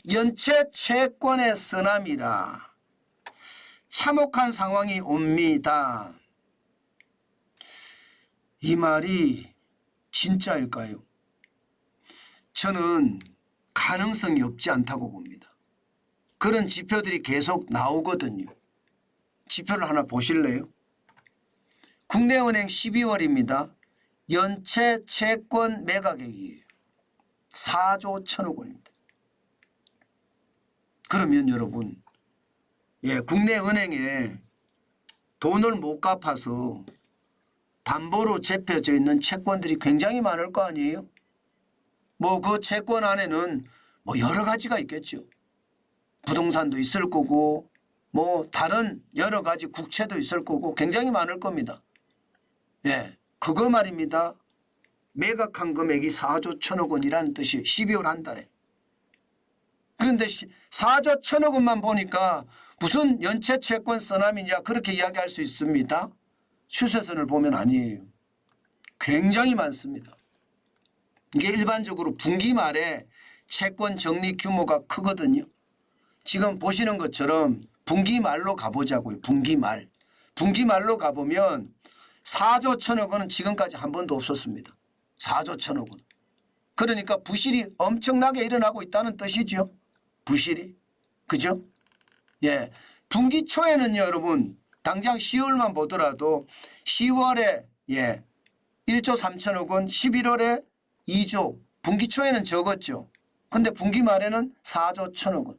연체 채권의 쓰나미라 참혹한 상황이 옵니다. 이 말이 진짜일까요? 저는 가능성이 없지 않다고 봅니다. 그런 지표들이 계속 나오거든요. 지표를 하나 보실래요? 국내은행 12월입니다. 연체 채권 매각액이에요. 4조 1천억 원입니다. 그러면 여러분, 국내은행에 돈을 못 갚아서 담보로 잡혀져 있는 채권들이 굉장히 많을 거 아니에요? 뭐 그 채권 안에는 뭐 여러 가지가 있겠죠. 부동산도 있을 거고 뭐 다른 여러 가지 국채도 있을 거고 굉장히 많을 겁니다. 그거 말입니다. 매각한 금액이 4조 1천억 원이라는 뜻이에요. 12월 한 달에. 그런데 4조 1천억 원만 보니까 무슨 연체 채권 쓰나미냐 그렇게 이야기할 수 있습니다. 추세선을 보면 아니에요. 굉장히 많습니다. 이게 일반적으로 분기 말에 채권 정리 규모가 크거든요. 지금 보시는 것처럼 분기 말로 가보자고요. 분기 말. 분기 말로 가보면 4조 1천억 원은 지금까지 한 번도 없었습니다. 4조 1천억 원. 그러니까 부실이 엄청나게 일어나고 있다는 뜻이죠. 부실이. 그죠? 분기 초에는요, 여러분, 당장 10월만 보더라도 10월에 1조 3천억 원, 11월에 2조, 분기 초에는 적었죠. 근데 분기 말에는 4조 1천억 원.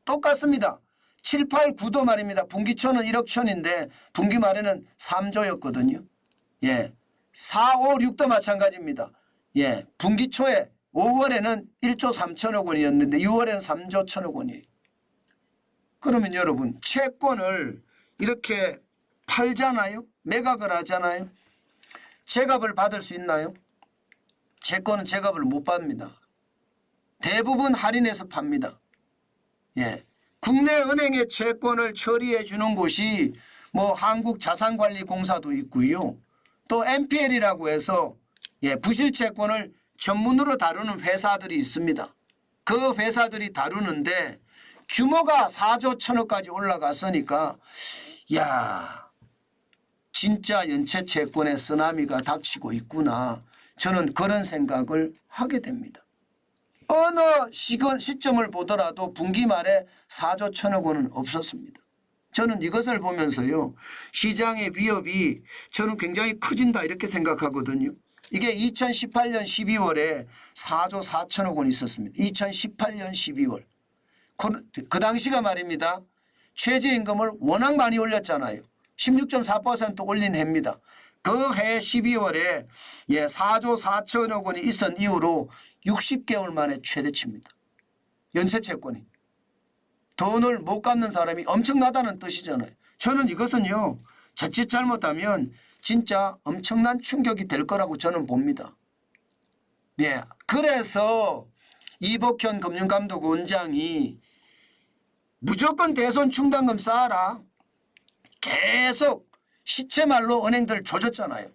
똑같습니다. 7, 8, 9도 말입니다. 분기 초는 1억 천인데 분기 말에는 3조였거든요. 4, 5, 6도 마찬가지입니다. 분기 초에 5월에는 1조 3천억 원이었는데 6월에는 3조 1천억 원이에요. 그러면 여러분 채권을 이렇게 팔잖아요. 매각을 하잖아요. 제값을 받을 수 있나요? 채권은 제값을 못 받습니다. 대부분 할인해서 팝니다. 국내 은행의 채권을 처리해 주는 곳이 뭐 한국자산관리공사도 있고요. 또 NPL이라고 해서 부실 채권을 전문으로 다루는 회사들이 있습니다. 그 회사들이 다루는데 규모가 4조 1천억까지 올라갔으니까 진짜 연체 채권의 쓰나미가 닥치고 있구나. 저는 그런 생각을 하게 됩니다. 어느 시점을 보더라도 분기 말에 4조 1천억 원은 없었습니다. 저는 이것을 보면서요. 시장의 위협이 저는 굉장히 커진다 이렇게 생각하거든요. 이게 2018년 12월에 4조 4천억 원이 있었습니다. 2018년 12월. 그 당시가 말입니다. 최저임금을 워낙 많이 올렸잖아요. 16.4% 올린 해입니다. 그 해 12월에 4조 4천억 원이 있은 이후로 60개월 만에 최대치입니다. 연체 채권이. 돈을 못 갚는 사람이 엄청나다는 뜻이잖아요. 저는 이것은요. 자칫 잘못하면 진짜 엄청난 충격이 될 거라고 저는 봅니다. 그래서 이복현 금융감독원장이 무조건 대손 충당금 쌓아라. 계속 시체말로 은행들 조졌잖아요.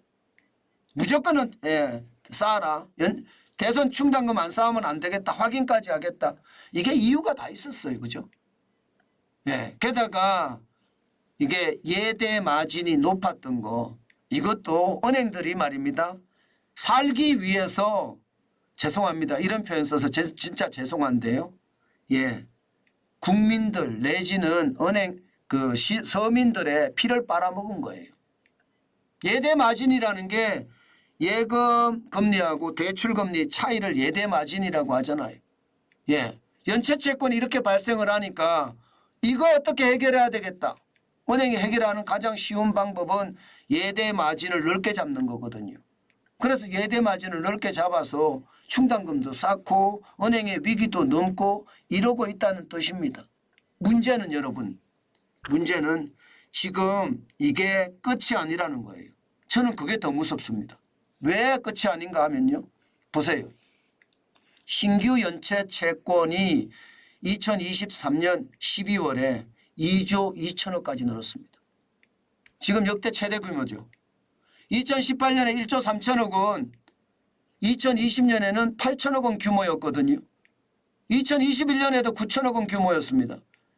무조건은 쌓아라. 대손 충당금 안 쌓으면 안 되겠다. 확인까지 하겠다. 이게 이유가 다 있었어요. 그죠? 게다가 이게 예대 마진이 높았던 거 이것도 은행들이 말입니다. 살기 위해서 죄송합니다. 이런 표현 써서 진짜 죄송한데요. 국민들 내지는 은행 서민들의 피를 빨아먹은 거예요. 예대 마진이라는 게 예금 금리하고 대출 금리 차이를 예대 마진이라고 하잖아요. 연체 채권이 이렇게 발생을 하니까 이거 어떻게 해결해야 되겠다. 은행이 해결하는 가장 쉬운 방법은 예대 마진을 넓게 잡는 거거든요. 그래서 예대 마진을 넓게 잡아서 충당금도 쌓고 은행의 위기도 넘고 이러고 있다는 뜻입니다. 문제는 여러분, 문제는 지금 이게 끝이 아니라는 거예요. 저는 그게 더 무섭습니다. 왜 끝이 아닌가 하면요. 보세요. 신규 연체 채권이 2023년 12월에 2조 2천억까지 늘었습니다. 지금 역대 최대 규모죠. 2018년에 1조 3천억 원, 2020년에는 8천억 원 규모였거든요. 2021년에도 9천억 원 규모였습니다.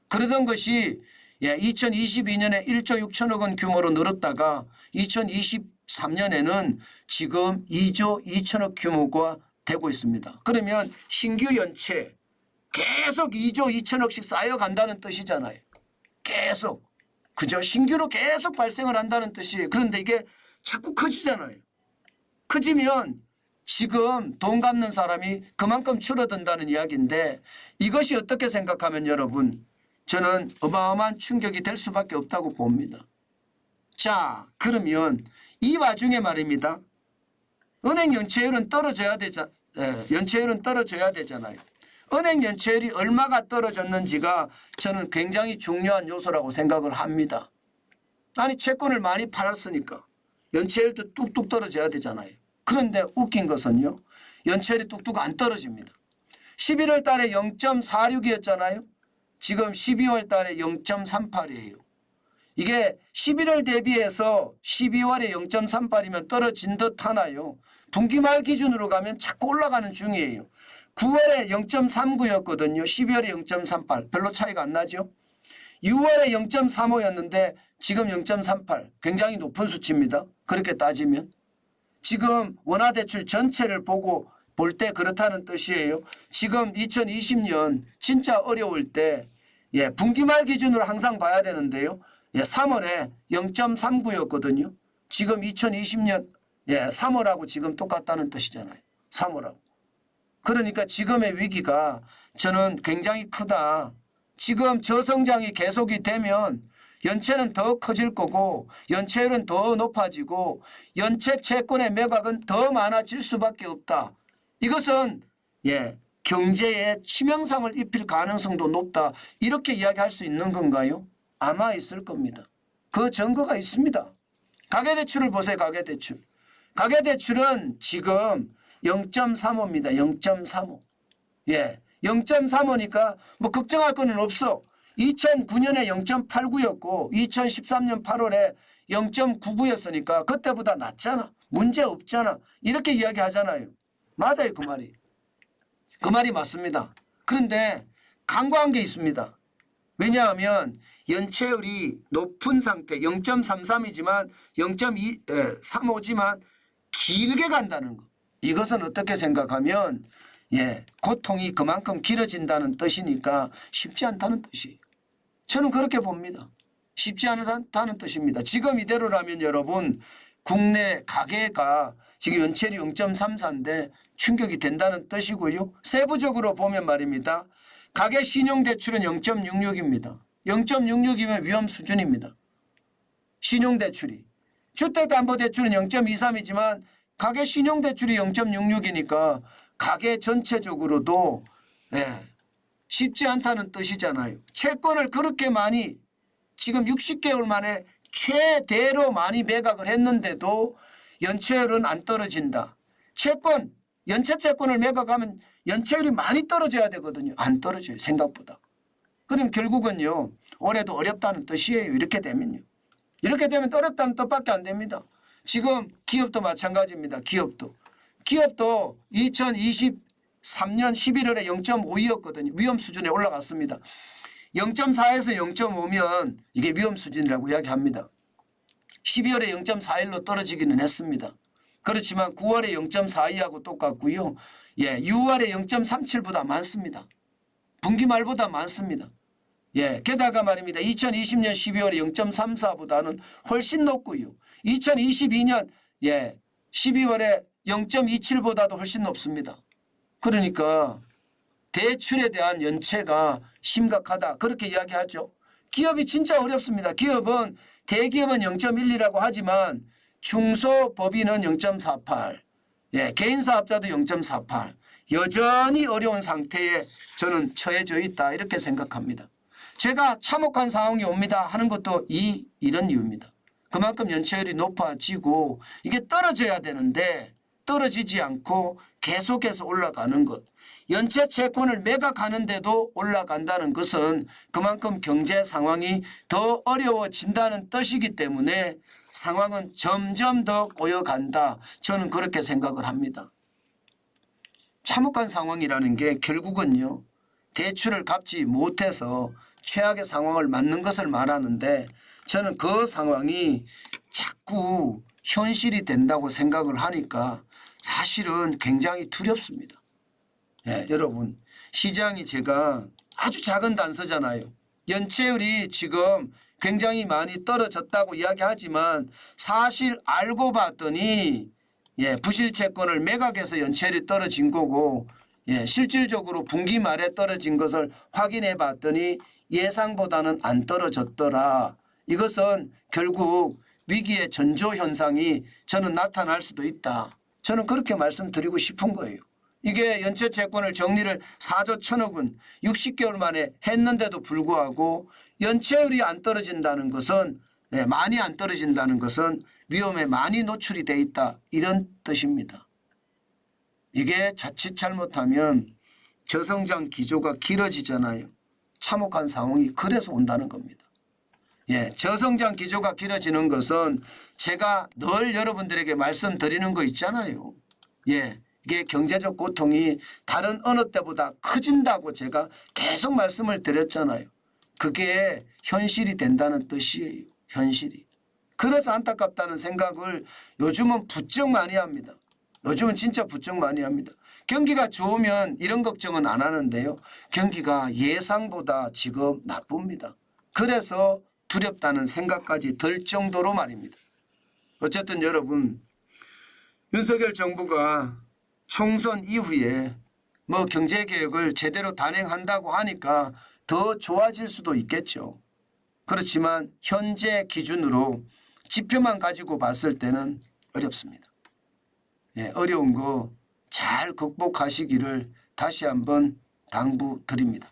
그러던 것이 2022년에 1조 6천억 원 규모로 늘었다가 2023년에는 지금 2조 2천억 규모가 되고 있습니다. 그러면 신규 연체 계속 2조 2천억씩 쌓여간다는 뜻이잖아요. 계속. 그죠? 신규로 계속 발생을 한다는 뜻이에요. 그런데 이게 자꾸 커지잖아요. 커지면 지금 돈 갚는 사람이 그만큼 줄어든다는 이야기인데 이것이 어떻게 생각하면 여러분 저는 어마어마한 충격이 될 수밖에 없다고 봅니다. 자, 그러면 이 와중에 말입니다. 은행 연체율은 떨어져야 되잖아요. 은행 연체율이 얼마가 떨어졌는지가 저는 굉장히 중요한 요소라고 생각을 합니다. 아니 채권을 많이 팔았으니까 연체율도 뚝뚝 떨어져야 되잖아요. 그런데 웃긴 것은요. 연체율이 뚝뚝 안 떨어집니다. 11월 달에 0.46이었잖아요. 지금 12월 달에 0.38이에요. 이게 11월 대비해서 12월에 0.38이면 떨어진 듯 하나요. 분기 말 기준으로 가면 자꾸 올라가는 중이에요. 9월에 0.39였거든요. 12월에 0.38. 별로 차이가 안 나죠. 6월에 0.35였는데 지금 0.38. 굉장히 높은 수치입니다. 그렇게 따지면. 지금 원화대출 전체를 보고 볼 때 그렇다는 뜻이에요. 지금 2020년 진짜 어려울 때 분기 말 기준으로 항상 봐야 되는데요. 3월에 0.39였거든요. 지금 2020년 3월하고 지금 똑같다는 뜻이잖아요. 3월하고. 그러니까 지금의 위기가 저는 굉장히 크다. 지금 저성장이 계속이 되면 연체는 더 커질 거고 연체율은 더 높아지고 연체 채권의 매각은 더 많아질 수밖에 없다. 이것은 경제에 치명상을 입힐 가능성도 높다. 이렇게 이야기할 수 있는 건가요? 아마 있을 겁니다. 그 증거가 있습니다. 가계대출을 보세요. 가계대출. 가계대출은 지금 0.35입니다. 0.35. 0.35니까 뭐 걱정할 거는 없어. 2009년에 0.89였고 2013년 8월에 0.99였으니까 그때보다 낫잖아. 문제 없잖아. 이렇게 이야기하잖아요. 맞아요. 그 말이. 그 말이 맞습니다. 그런데 간과한 게 있습니다. 왜냐하면 연체율이 높은 상태 0.33이지만 0.35지만 길게 간다는 거. 이것은 어떻게 생각하면 고통이 그만큼 길어진다는 뜻이니까 쉽지 않다는 뜻이에요. 저는 그렇게 봅니다. 쉽지 않다는 뜻입니다. 지금 이대로라면 여러분 국내 가계가 지금 연체율이 0.34인데 충격이 된다는 뜻이고요. 세부적으로 보면 말입니다. 가계 신용대출은 0.66입니다. 0.66이면 위험 수준입니다. 신용대출이. 주택담보대출은 0.23이지만 가계 신용대출이 0.66이니까 가계 전체적으로도 쉽지 않다는 뜻이잖아요. 채권을 그렇게 많이 지금 60개월 만에 최대로 많이 매각을 했는데도 연체율은 안 떨어진다. 연체 채권을 매각하면 연체율이 많이 떨어져야 되거든요. 안 떨어져요. 생각보다. 그럼 결국은요. 올해도 어렵다는 뜻이에요. 이렇게 되면요. 이렇게 되면 어렵다는 뜻밖에 안 됩니다. 지금 기업도 마찬가지입니다. 기업도 2023년 11월에 0.52였거든요. 위험 수준에 올라갔습니다. 0.4에서 0.5면 이게 위험 수준이라고 이야기합니다. 12월에 0.41로 떨어지기는 했습니다. 그렇지만 9월에 0.42하고 똑같고요. 6월에 0.37보다 많습니다. 분기 말보다 많습니다. 게다가 말입니다. 2020년 12월에 0.34보다는 훨씬 높고요. 2022년 12월에 0.27보다도 훨씬 높습니다. 그러니까 대출에 대한 연체가 심각하다. 그렇게 이야기하죠. 기업이 진짜 어렵습니다. 기업은 대기업은 0.12라고 하지만 중소법인은 0.48, 개인사업자도 0.48. 여전히 어려운 상태에 저는 처해져 있다. 이렇게 생각합니다. 제가 참혹한 상황이 옵니다 하는 것도 이런 이유입니다. 그만큼 연체율이 높아지고 이게 떨어져야 되는데 떨어지지 않고 계속해서 올라가는 것. 연체 채권을 매각하는데도 올라간다는 것은 그만큼 경제 상황이 더 어려워진다는 뜻이기 때문에 상황은 점점 더 꼬여간다. 저는 그렇게 생각을 합니다. 참혹한 상황이라는 게 결국은요. 대출을 갚지 못해서 최악의 상황을 맞는 것을 말하는데 저는 그 상황이 자꾸 현실이 된다고 생각을 하니까 사실은 굉장히 두렵습니다. 예, 여러분 시장이 제가 아주 작은 단서잖아요. 연체율이 지금 굉장히 많이 떨어졌다고 이야기하지만 사실 알고 봤더니 부실채권을 매각해서 연체율이 떨어진 거고 실질적으로 분기 말에 떨어진 것을 확인해 봤더니 예상보다는 안 떨어졌더라. 이것은 결국 위기의 전조 현상이 저는 나타날 수도 있다. 저는 그렇게 말씀드리고 싶은 거예요. 이게 연체채권을 정리를 4조 1천억 원 60개월 만에 했는데도 불구하고 연체율이 안 떨어진다는 것은 많이 안 떨어진다는 것은 위험에 많이 노출이 돼 있다 이런 뜻입니다. 이게 자칫 잘못하면 저성장 기조가 길어지잖아요. 참혹한 상황이 그래서 온다는 겁니다. 저성장 기조가 길어지는 것은 제가 늘 여러분들에게 말씀드리는 거 있잖아요. 이게 경제적 고통이 다른 어느 때보다 커진다고 제가 계속 말씀을 드렸잖아요. 그게 현실이 된다는 뜻이에요. 현실이. 그래서 안타깝다는 생각을 요즘은 부쩍 많이 합니다. 요즘은 진짜 부쩍 많이 합니다. 경기가 좋으면 이런 걱정은 안 하는데요. 경기가 예상보다 지금 나쁩니다. 그래서 두렵다는 생각까지 들 정도로 말입니다. 어쨌든 여러분 윤석열 정부가 총선 이후에 경제개혁을 제대로 단행한다고 하니까 더 좋아질 수도 있겠죠. 그렇지만 현재 기준으로 지표만 가지고 봤을 때는 어렵습니다. 어려운 거 잘 극복하시기를 다시 한번 당부드립니다.